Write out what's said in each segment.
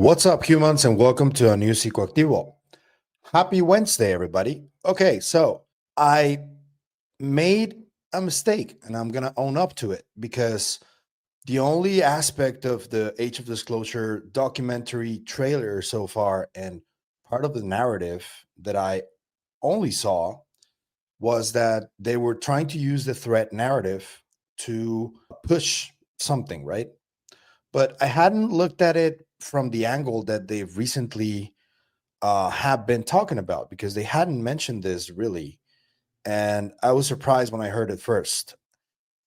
What's up, humans, and welcome to a new Psicoactivo. Happy Wednesday, everybody. Okay, so I made a mistake, and I'm going to own up to it because the only aspect of the Age of Disclosure documentary trailer so far and part of the narrative that I only saw was that they were trying to use the threat narrative to push something, right? But I hadn't looked at it from the angle that they've recently have been talking about because they hadn't mentioned this really. And I was surprised when I heard it first.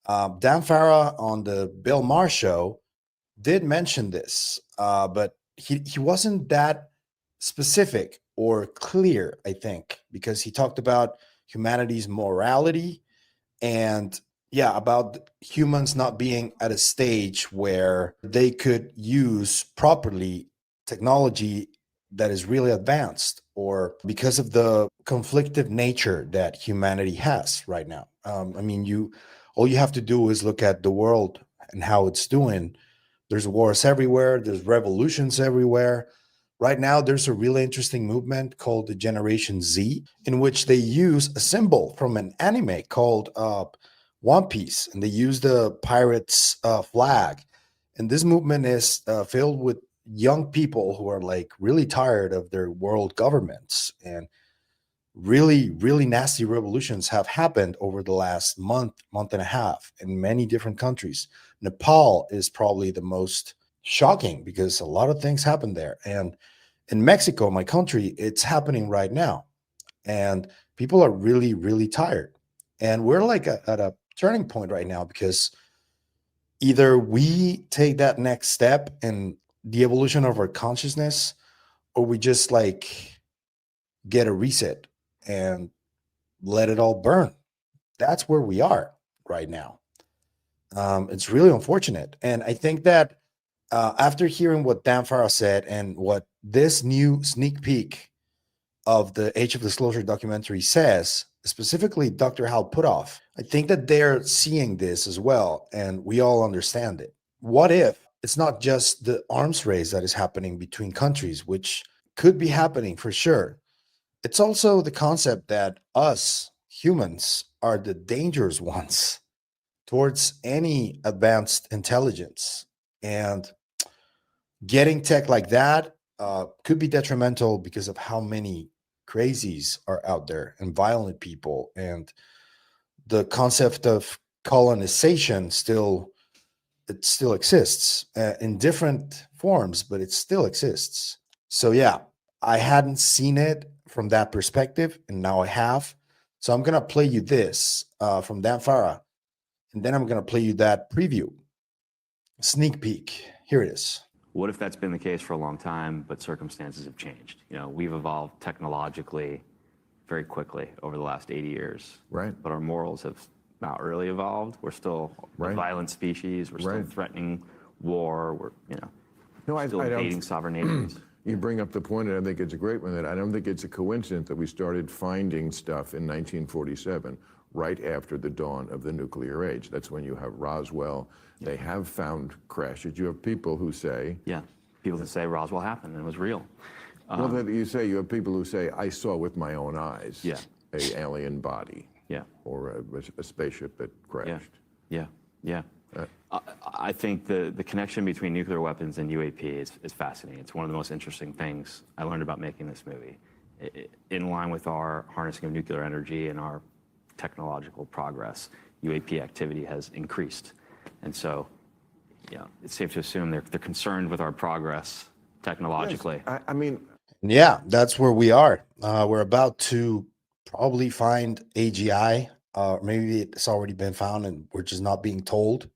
Dan Farah on the Bill Maher show did mention this, but he wasn't that specific or clear, I think, because he talked about humanity's morality and yeah, about humans not being at a stage where they could use properly technology that is really advanced, or because of the conflictive nature that humanity has right now. I mean, you all you have to do is look at the world and how it's doing. There's wars everywhere, there's revolutions everywhere. Right now, there's a really interesting movement called the Generation Z, in which they use a symbol from an anime called One Piece, and they use the pirates' flag. And this movement is filled with young people who are like really tired of their world governments, and really, really nasty revolutions have happened over the last month and a half in many different countries. Nepal is probably the most shocking because a lot of things happened there. And in Mexico, my country, it's happening right now. And people are really, really tired. And we're like at a turning point right now because either we take that next step in the evolution of our consciousness, or we just like get a reset and let it all burn. That's where we are right now. It's really unfortunate. And I think that after hearing what Dan Farah said and what this new sneak peek of the Age of Disclosure documentary says, specifically Dr. Hal Puthoff, I think that they're seeing this as well, and we all understand it. What if it's not just the arms race that is happening between countries, which could be happening for sure? It's also the concept that us humans are the dangerous ones towards any advanced intelligence. And getting tech like that could be detrimental because of how many crazies are out there and violent people. And the concept of colonization still exists in different forms, but it still exists. So yeah, I hadn't seen it from that perspective, and now I have. So I'm gonna play you this from Dan Farah, and then I'm gonna play you that preview, sneak peek. Here it is. What if that's been the case for a long time, but circumstances have changed? You know, we've evolved technologically very quickly over the last 80 years. Right. But our morals have not really evolved. We're still a violent species. We're still threatening war. We're, still invading sovereign nations. You bring up the point, and I think it's a great one, that I don't think it's a coincidence that we started finding stuff in 1947, right after the dawn of the nuclear age. That's when you have Roswell. They have found crashes. You have people who say... Yeah, people that say Roswell happened and it was real. Well, you have people who say, I saw with my own eyes a alien body. Yeah. Or a spaceship that crashed. Yeah. I think the connection between nuclear weapons and UAP is fascinating. It's one of the most interesting things I learned about making this movie. In line with our harnessing of nuclear energy and our technological progress, UAP activity has increased. And so, it's safe to assume they're concerned with our progress technologically. Yes, I mean... Yeah, that's where we are. We're about to probably find AGI. Maybe it's already been found and we're just not being told.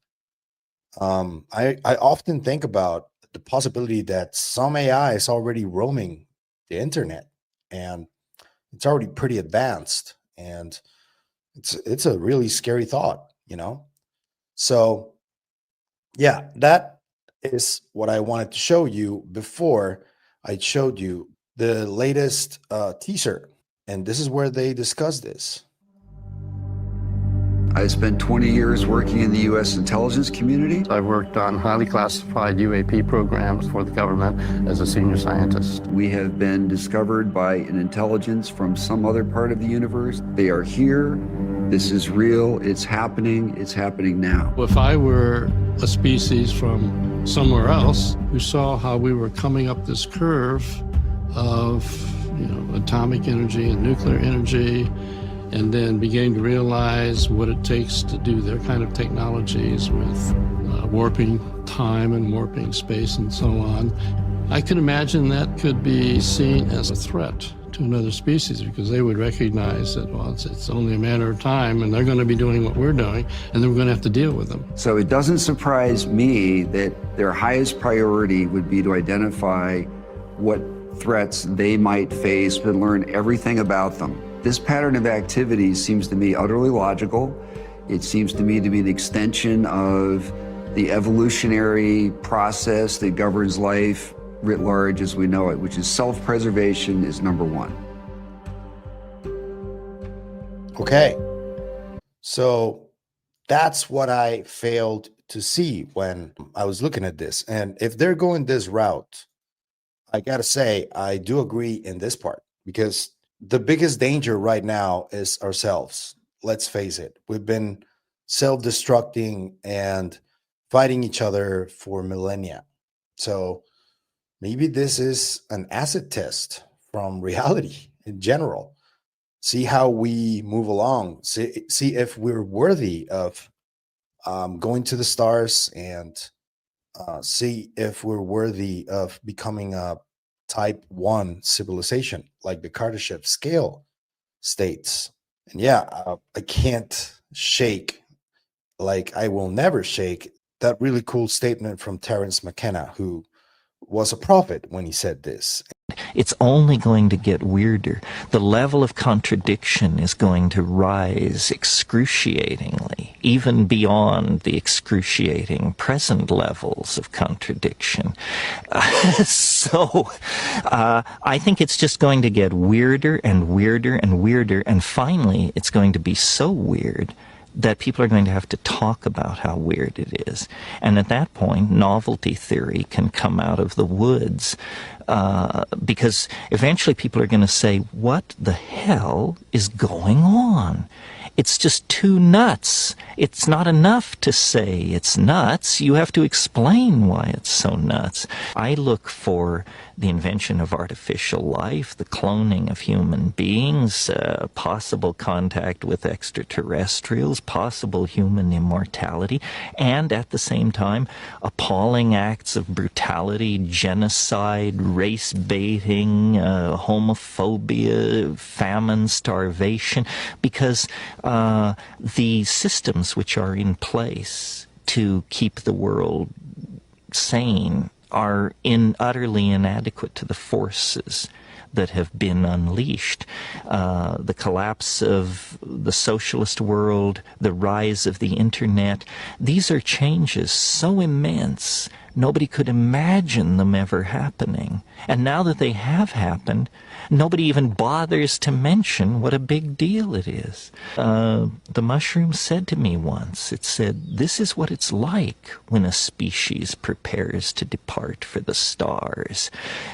I often think about the possibility that some AI is already roaming the internet, and it's already pretty advanced, and it's a really scary thought, So yeah, that is what I wanted to show you before I showed you the latest teaser, and this is where they discuss this. I spent 20 years working in the U.S. intelligence community. I've worked on highly classified UAP programs for the government as a senior scientist. We have been discovered by an intelligence from some other part of the universe. They are here. This is real. It's happening now. If I were a species from somewhere else who saw how we were coming up this curve of, atomic energy and nuclear energy, and then began to realize what it takes to do their kind of technologies with warping time and warping space and so on, I could imagine that could be seen as a threat to another species, because they would recognize that, well, it's only a matter of time, and they're going to be doing what we're doing, and then we're going to have to deal with them. So it doesn't surprise me that their highest priority would be to identify what threats they might face and learn everything about them. This pattern of activity seems to me utterly logical. It seems to me to be an extension of the evolutionary process that governs life writ large as we know it, which is self-preservation is number one. Okay. So that's what I failed to see when I was looking at this. And if they're going this route, I got to say, I do agree in this part, because the biggest danger right now is ourselves. Let's face it. We've been self-destructing and fighting each other for millennia. So maybe this is an acid test from reality in general. See how we move along. See if we're worthy of going to the stars, and see if we're worthy of becoming a type 1 civilization, like the Kardashev scale states. And yeah, I can't shake, like I will never shake, that really cool statement from Terence McKenna, who was a prophet when he said this. It's only going to get weirder. The level of contradiction is going to rise excruciatingly, even beyond the excruciating present levels of contradiction. So I think it's just going to get weirder and weirder and weirder, and finally it's going to be so weird that people are going to have to talk about how weird it is. And at that point, novelty theory can come out of the woods, because eventually people are going to say, what the hell is going on? It's just too nuts. It's not enough to say it's nuts. You have to explain why it's so nuts. I look for the invention of artificial life, the cloning of human beings, possible contact with extraterrestrials, possible human immortality, and at the same time, appalling acts of brutality, genocide, race baiting, homophobia, famine, starvation, because the systems which are in place to keep the world sane are utterly inadequate to the forces that have been unleashed. The collapse of the socialist world, the rise of the internet, these are changes so immense, nobody could imagine them ever happening. And now that they have happened, nobody even bothers to mention what a big deal it is. The mushroom said to me once, it said, this is what it's like when a species prepares to depart for the stars.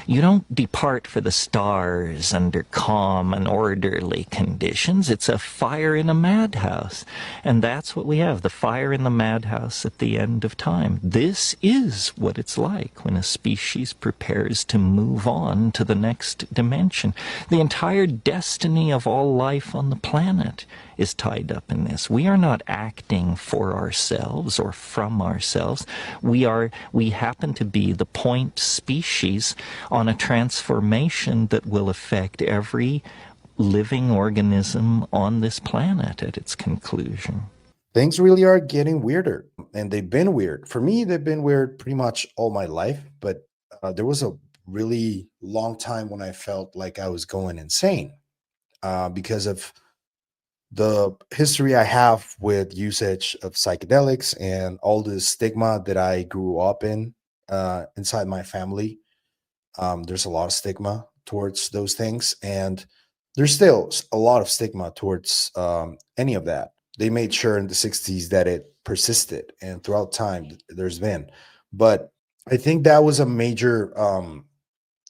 You don't depart for the stars under calm and orderly conditions. It's a fire in a madhouse. And that's what we have, the fire in the madhouse at the end of time. This is what it's like when a species prepares to move on to the next dimension. The entire destiny of all life on the planet is tied up in this. We are not acting for ourselves or from ourselves. We happen to be the point species on a transformation that will affect every living organism on this planet at its conclusion. Things really are getting weirder, and they've been weird. For me, they've been weird pretty much all my life, but there was a really long time when I felt like I was going insane because of the history I have with usage of psychedelics and all the stigma that I grew up in inside my family. There's a lot of stigma towards those things, and there's still a lot of stigma towards any of that. they made sure in the 60s that it persisted, and throughout time there's been. But I think that was a major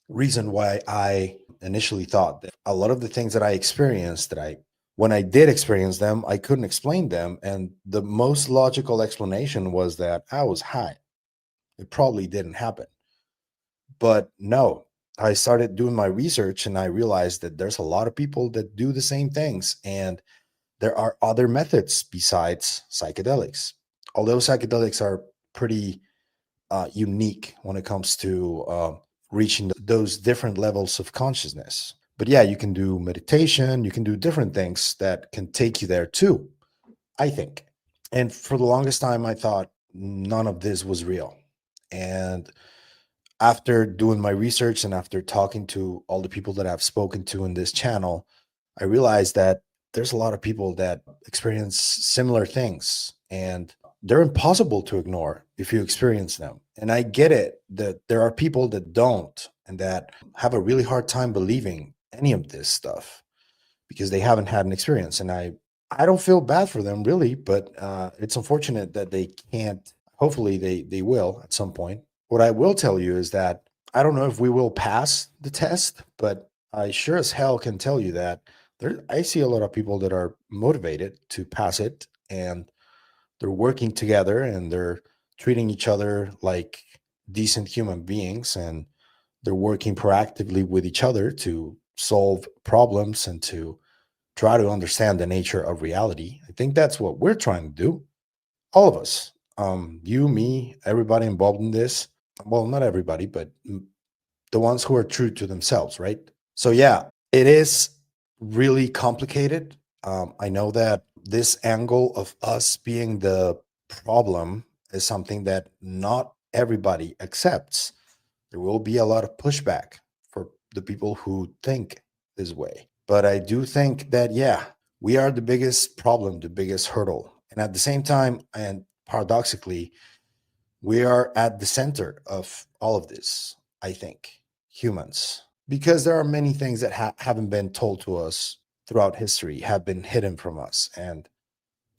reason why I initially thought that a lot of the things that I experienced, that I when I did experience them, I couldn't explain them. And the most logical explanation was that I was high. It probably didn't happen. But no, I started doing my research and I realized that there's a lot of people that do the same things. And there are other methods besides psychedelics. Although psychedelics are pretty unique when it comes to reaching those different levels of consciousness. But yeah, you can do meditation, you can do different things that can take you there too, I think. And for the longest time, I thought none of this was real. And after doing my research and after talking to all the people that I've spoken to in this channel, I realized that there's a lot of people that experience similar things, and they're impossible to ignore if you experience them. And I get it that there are people that don't and that have a really hard time believing any of this stuff because they haven't had an experience. And I don't feel bad for them really, but it's unfortunate that they can't. Hopefully they will at some point. What I will tell you is that I don't know if we will pass the test, but I sure as hell can tell you that I see a lot of people that are motivated to pass it, and they're working together and they're treating each other like decent human beings, and they're working proactively with each other to solve problems and to try to understand the nature of reality. I think that's what we're trying to do, all of us. You, me, everybody involved in this. Well, not everybody, but the ones who are true to themselves, right? So yeah, it is really complicated. I know that this angle of us being the problem is something that not everybody accepts. There will be a lot of pushback for the people who think this way. But I do think that, yeah, we are the biggest problem, the biggest hurdle. And at the same time, and paradoxically, we are at the center of all of this, I think, humans, because there are many things that haven't been told to us throughout history, have been hidden from us. And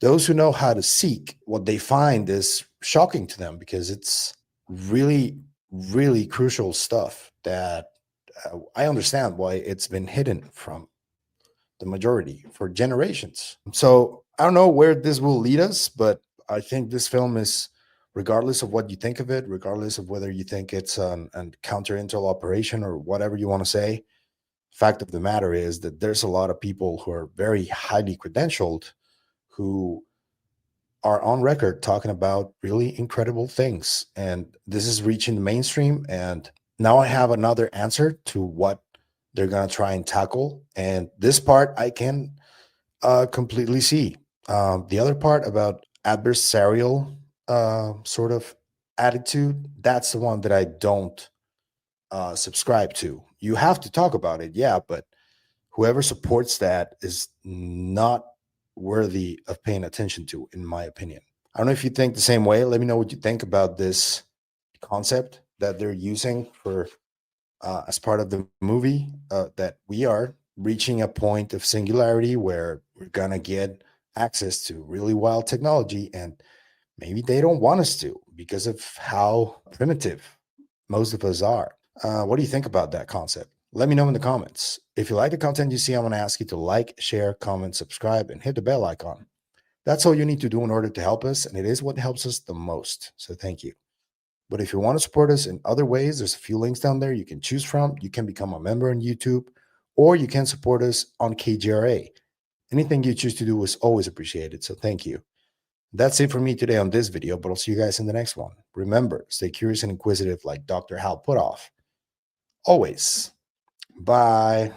those who know how to seek, what they find is shocking to them because it's really, really crucial stuff that I understand why it's been hidden from the majority for generations. So I don't know where this will lead us, but I think this film is, regardless of what you think of it, regardless of whether you think it's a counterintel operation or whatever you want to say, fact of the matter is that there's a lot of people who are very highly credentialed who are on record talking about really incredible things. And this is reaching the mainstream. And now I have another answer to what they're going to try and tackle. And this part I can completely see. The other part about adversarial sort of attitude, that's the one that I don't subscribe to. You have to talk about it, yeah, but whoever supports that is not worthy of paying attention to, in my opinion. I don't know if you think the same way. Let me know what you think about this concept that they're using for as part of the movie, that we are reaching a point of singularity where we're gonna get access to really wild technology, and maybe they don't want us to because of how primitive most of us are. What do you think about that concept? Let me know in the comments. If you like the content you see, I'm going to ask you to like, share, comment, subscribe, and hit the bell icon. That's all you need to do in order to help us, and it is what helps us the most. So thank you. But if you want to support us in other ways, there's a few links down there you can choose from. You can become a member on YouTube, or you can support us on KGRA. Anything you choose to do is always appreciated, so thank you. That's it for me today on this video, but I'll see you guys in the next one. Remember, stay curious and inquisitive like Dr. Hal Puthoff. Always. Bye.